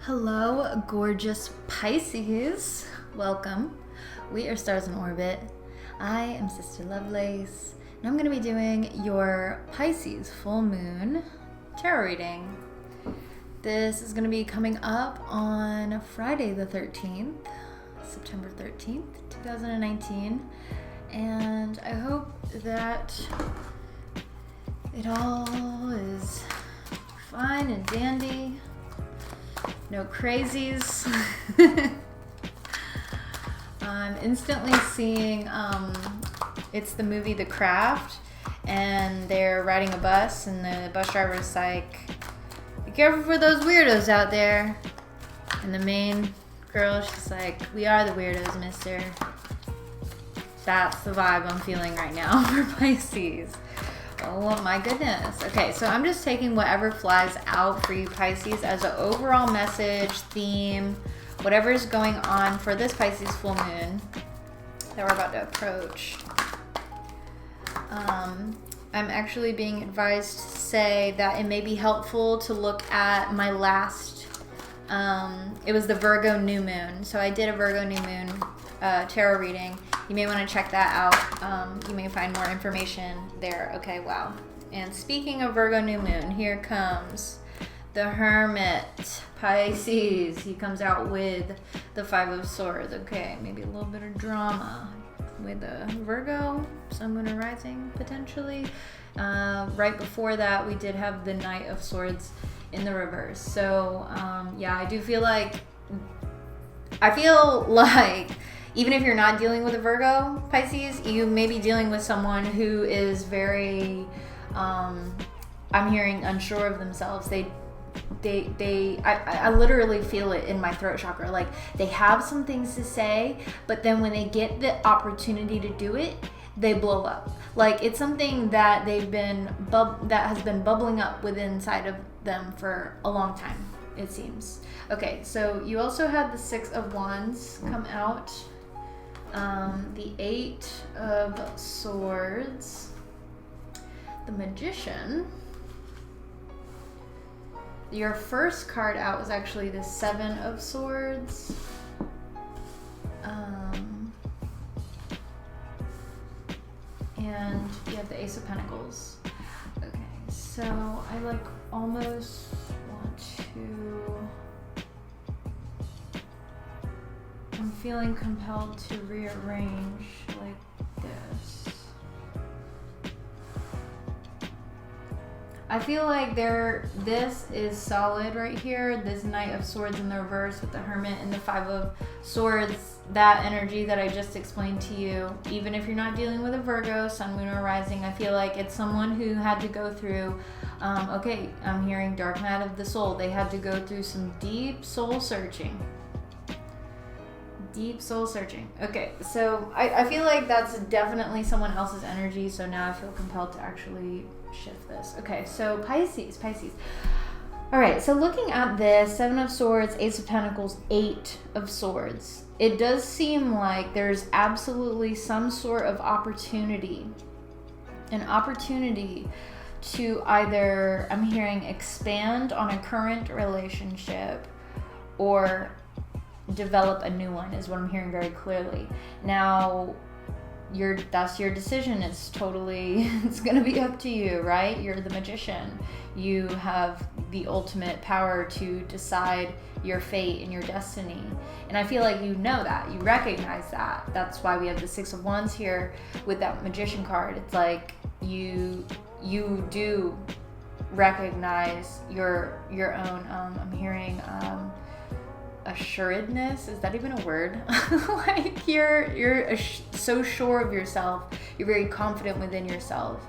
Hello, gorgeous Pisces. Welcome. We are Stars in Orbit. I am Sister Lovelace, and I'm going to be doing your Pisces full moon tarot reading. This is going to be coming up on Friday the 13th, September 13th, 2019. And I hope that it all is fine and dandy. No crazies. I'm instantly seeing, it's the movie The Craft, and they're riding a bus, and the bus driver's like, be careful for those weirdos out there. And the main girl, she's like, we are the weirdos, mister. That's the vibe I'm feeling right now for Pisces. Oh my goodness. Okay, so I'm just taking whatever flies out for you Pisces as an overall message, theme, whatever is going on for this Pisces full moon that we're about to approach. I'm actually being advised to say that it may be helpful to look at my last, it was the Virgo new moon. So I did a Virgo new moon tarot reading. You may want to check that out. You may find more information there. Okay, wow. And speaking of Virgo new moon, here comes the Hermit, Pisces. He comes out with the Five of Swords. Okay, maybe a little bit of drama with the Virgo, Sun, Moon, and Rising, potentially. Right before that, we did have the Knight of Swords in the reverse. So, yeah, I feel like even if you're not dealing with a Virgo, Pisces, you may be dealing with someone who is very, I'm hearing unsure of themselves. I literally feel it in my throat chakra. Like, they have some things to say, but then when they get the opportunity to do it, they blow up. Like, it's something that that has been bubbling up within inside of them for a long time, it seems. Okay, so you also had the Six of Wands come out. The Eight of Swords, the Magician. Your first card out was actually the Seven of Swords. And you have the Ace of Pentacles. Okay, so I almost want to... I'm feeling compelled to rearrange like this. I feel like this is solid right here. This Knight of Swords in the reverse with the Hermit and the Five of Swords. That energy that I just explained to you. Even if you're not dealing with a Virgo, Sun, Moon, or Rising, I feel like it's someone who had to go through, okay, I'm hearing Dark Night of the Soul. They had to go through some deep soul searching. Deep soul searching. Okay, so I feel like that's definitely someone else's energy, so now I feel compelled to actually shift this. Okay, so Pisces. All right, so looking at this, Seven of Swords, Ace of Pentacles, Eight of Swords, it does seem like there's absolutely some sort of opportunity, an opportunity to either, I'm hearing, expand on a current relationship or develop a new one is what I'm hearing very clearly. Now, that's your decision. It's gonna be up to you, right? You're the Magician. You have the ultimate power to decide your fate and your destiny. And I feel like you know that, you recognize that. That's why we have the Six of Wands here with that Magician card. It's like you do recognize your own, I'm hearing, assuredness. Is that even a word? Like you're so sure of yourself. You're very confident within yourself,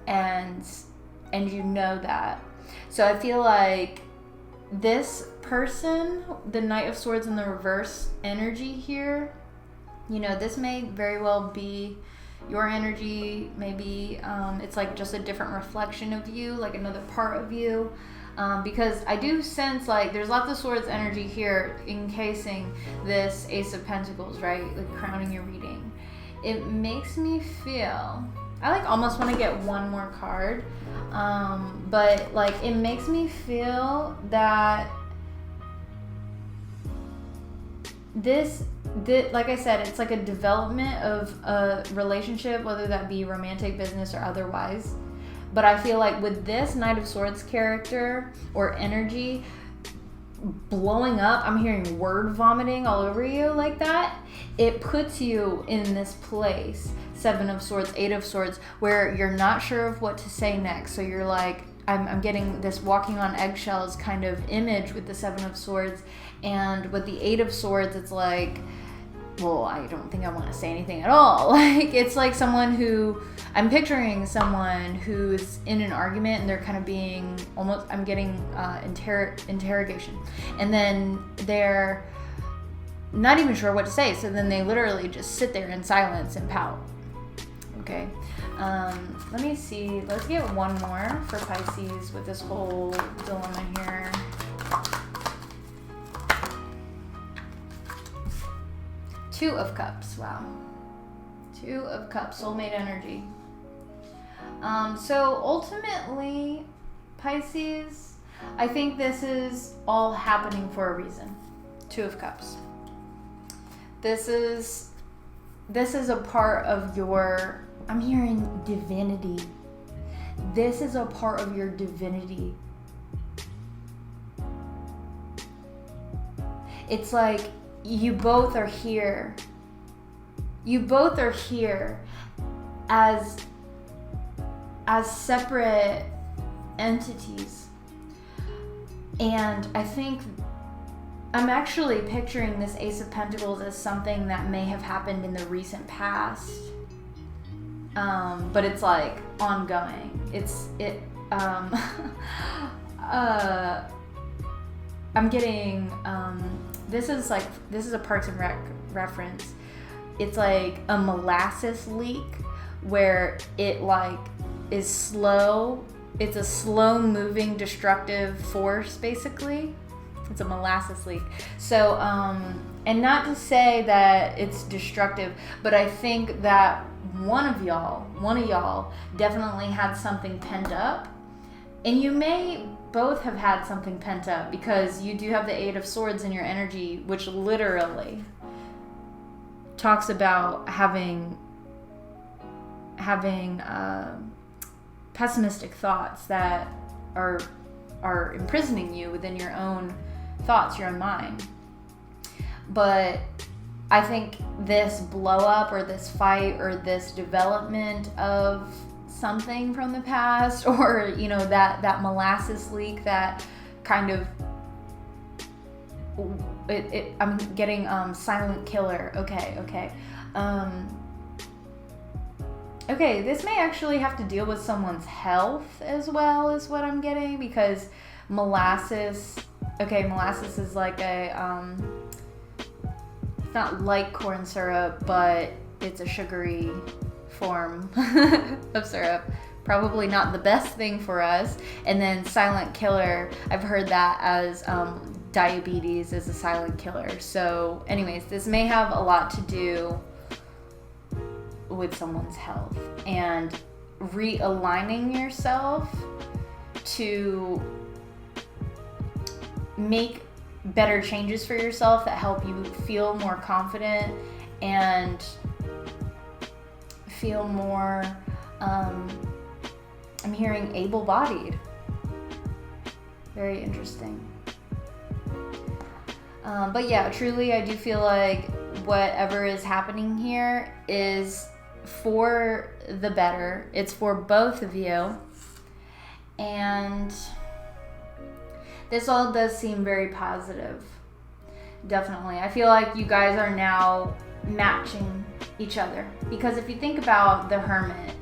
and you know that. So I feel like this person, the Knight of Swords in the reverse energy here, this may very well be your energy. Maybe it's like just a different reflection of you, like another part of you. Because I do sense like there's lots of swords energy here encasing this Ace of Pentacles, right? Like crowning your reading. It makes me feel, I almost want to get one more card, but it makes me feel that like I said, it's like a development of a relationship, whether that be romantic, business, or otherwise. But I feel like with this Knight of Swords character or energy blowing up, I'm hearing word vomiting all over you like that. It puts you in this place, 7 of Swords, 8 of Swords, where you're not sure of what to say next. So you're like, I'm getting this walking on eggshells kind of image with the 7 of Swords. And with the 8 of Swords, it's like, well, I don't think I want to say anything at all. Like, it's like I'm picturing someone who's in an argument and they're kind of being almost, I'm getting interrogation. And then they're not even sure what to say. So then they literally just sit there in silence and pout. Okay. Let me see. Let's get one more for Pisces with this whole dilemma here. Two of Cups. Wow. 2 of Cups. Soulmate energy. So ultimately, Pisces, I think this is all happening for a reason. 2 of Cups. This is a part of your, I'm hearing divinity. This is a part of your divinity. It's like you both are here. You both are here as separate entities. And I think I'm actually picturing this Ace of Pentacles as something that may have happened in the recent past. But it's like ongoing. I'm getting, this is a Parks and Rec reference. It's like a molasses leak where it like is slow. It's a slow moving destructive force, basically. It's a molasses leak. So, and not to say that it's destructive, but I think that one of y'all definitely had something pent up. And you may both have had something pent up because you do have the 8 of Swords in your energy, which literally talks about having pessimistic thoughts that are imprisoning you within your own thoughts, your own mind. But I think this blow up or this fight or this development of something from the past, or that molasses leak that kind of I'm getting silent killer. Okay, this may actually have to deal with someone's health as well, is what I'm getting, because molasses is like a it's not like corn syrup, but it's a sugary form of syrup. Probably not the best thing for us. And then silent killer, I've heard that as diabetes is a silent killer. So anyways, this may have a lot to do with someone's health and realigning yourself to make better changes for yourself that help you feel more confident and feel more, I'm hearing able-bodied. Very interesting. But yeah, truly, I do feel like whatever is happening here is for the better. It's for both of you. And this all does seem very positive. Definitely. I feel like you guys are now matching each other. Because if you think about the Hermit,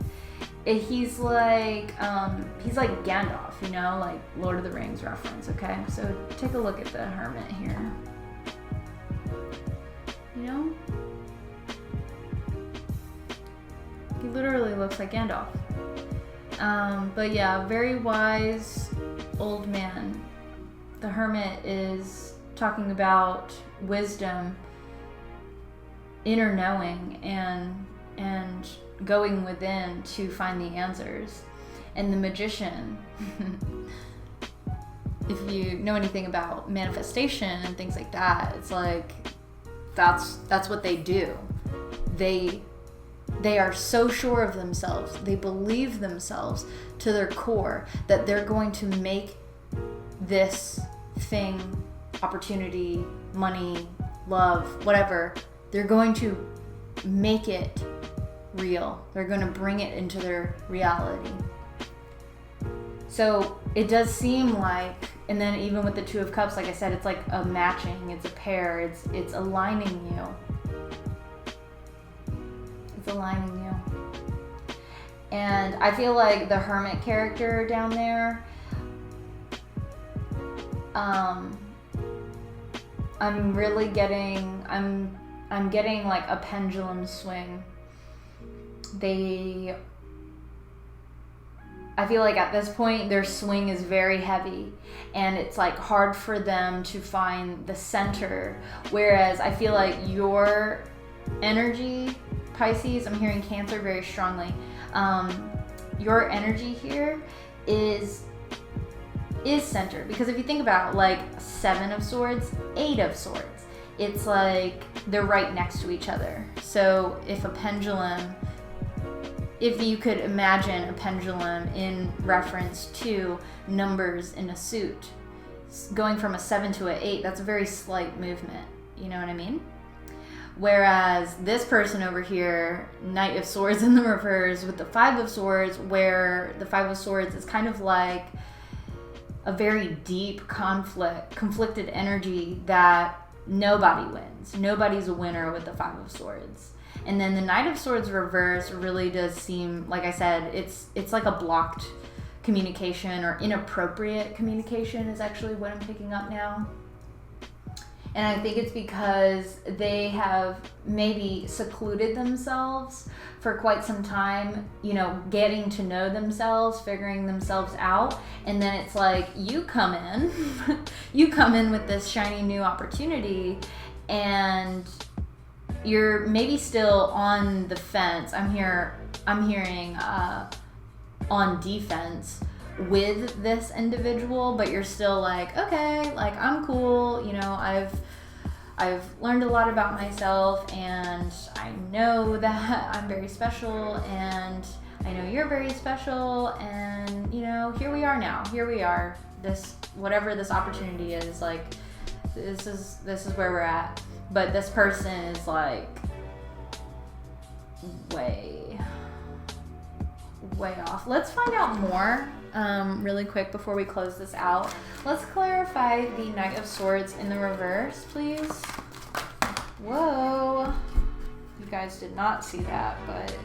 he's like Gandalf, like Lord of the Rings reference, okay? So take a look at the Hermit here. He literally looks like Gandalf. But yeah, very wise old man. The Hermit is talking about wisdom, inner knowing, and going within to find the answers. And the Magician, if you know anything about manifestation and things like that, it's like that's what they do. They are so sure of themselves. They believe themselves to their core that they're going to make this thing, opportunity, money, love, whatever, they're going to make it real. They're going to bring it into their reality. So it does seem like, and then even with the Two of Cups, like I said, it's like a matching, it's a pair, it's aligning you. It's aligning you. And I feel like the Hermit character down there, I'm really getting, I'm getting like a pendulum swing. I feel like at this point their swing is very heavy and it's like hard for them to find the center. Whereas I feel like your energy, Pisces, I'm hearing Cancer very strongly. Your energy here is centered, because if you think about like 7 of Swords, 8 of Swords, it's like they're right next to each other. So if you could imagine a pendulum in reference to numbers in a suit, going from a 7 to an 8, that's a very slight movement. You know what I mean? Whereas this person over here, Knight of Swords in the reverse with the 5 of Swords, where the 5 of Swords is kind of like a very deep conflicted energy that nobody wins. Nobody's a winner with the 5 of Swords. And then the Knight of Swords reverse really does seem, like I said, it's like a blocked communication, or inappropriate communication is actually what I'm picking up now. And I think it's because they have maybe secluded themselves for quite some time, you know, getting to know themselves, figuring themselves out. And then it's like, you come in with this shiny new opportunity, and you're maybe still on the fence. I'm hearing on defense with this individual, but you're still like, okay, like I'm cool, you know, I've learned a lot about myself, and I know that I'm very special, and I know you're very special, and you know, here we are now. Here we are. This, whatever this opportunity is, like this is where we're at. But this person is like way off. Let's find out more really quick before we close this out. Let's clarify the Knight of Swords in the reverse, please. Whoa. You guys did not see that, but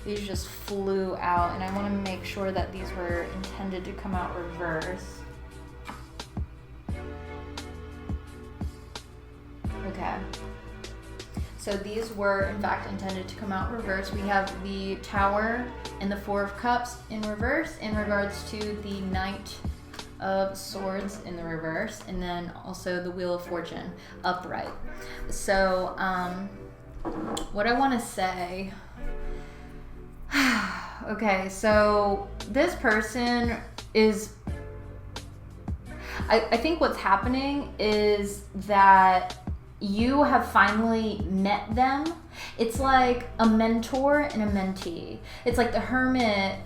these just flew out, and I want to make sure that these were intended to come out reverse. Okay. So these were, in fact, intended to come out reverse. We have the Tower and the 4 of Cups in reverse in regards to the Knight of Swords in the reverse, and then also the Wheel of Fortune upright. So, what I want to say... Okay, so this person is... I think what's happening is that you have finally met them. It's like a mentor and a mentee. It's like the Hermit,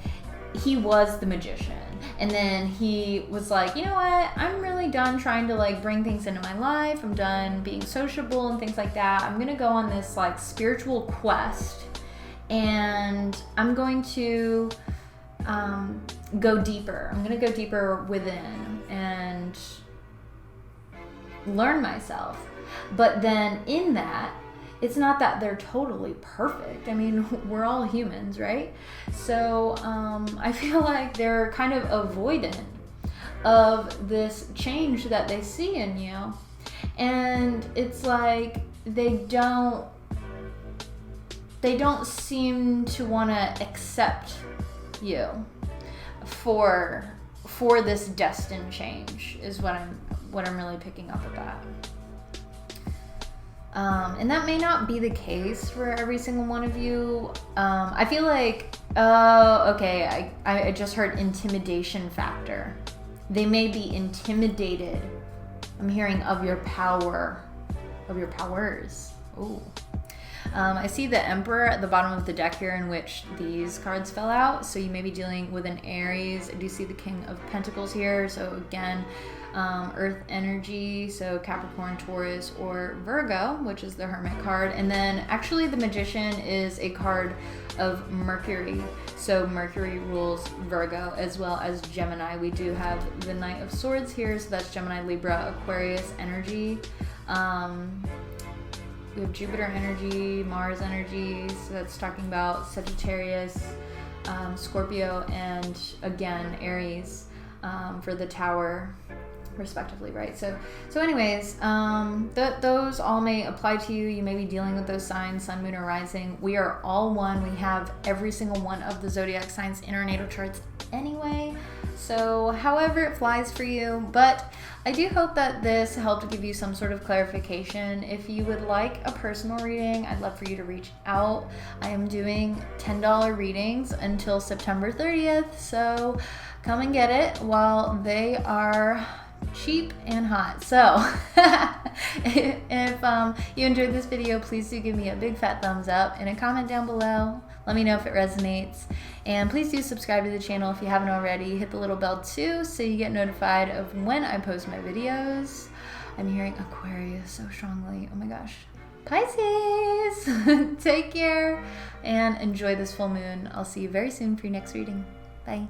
he was the magician. And then he was like, you know what? I'm really done trying to like bring things into my life. I'm done being sociable and things like that. I'm going to go on this like spiritual quest, and I'm going to go deeper. I'm going to go deeper within and learn myself. But then in that, it's not that they're totally perfect. I mean, we're all humans, right? So I feel like they're kind of avoidant of this change that they see in you. And it's like they don't seem to want to accept you for this destined change is what I'm really picking up with that. And that may not be the case for every single one of you. I feel like, okay, I just heard intimidation factor. They may be intimidated. I'm hearing of your power, of your powers, Ooh. I see the Emperor at the bottom of the deck here, in which these cards fell out. So you may be dealing with an Aries. I do see the King of Pentacles here. So again, Earth energy. So Capricorn, Taurus, or Virgo, which is the Hermit card. And then actually the Magician is a card of Mercury. So Mercury rules Virgo as well as Gemini. We do have the Knight of Swords here. So that's Gemini, Libra, Aquarius energy. We have Jupiter energy, Mars energy, so that's talking about Sagittarius, Scorpio, and again, Aries for the Tower, respectively, right? So anyways, those all may apply to you. You may be dealing with those signs, Sun, Moon, or Rising. We are all one. We have every single one of the zodiac signs in our natal charts anyway. So however it flies for you, but I do hope that this helped give you some sort of clarification. If you would like a personal reading, I'd love for you to reach out. I am doing $10 readings until September 30th, so come and get it while they are cheap and hot. So if you enjoyed this video, please do give me a big fat thumbs up and a comment down below. Let me know if it resonates, and please do subscribe to the channel if you haven't already. Hit the little bell too so you get notified of when I post my videos. I'm hearing Aquarius so strongly. Oh my gosh. Pisces! Take care and enjoy this full moon. I'll see you very soon for your next reading. Bye.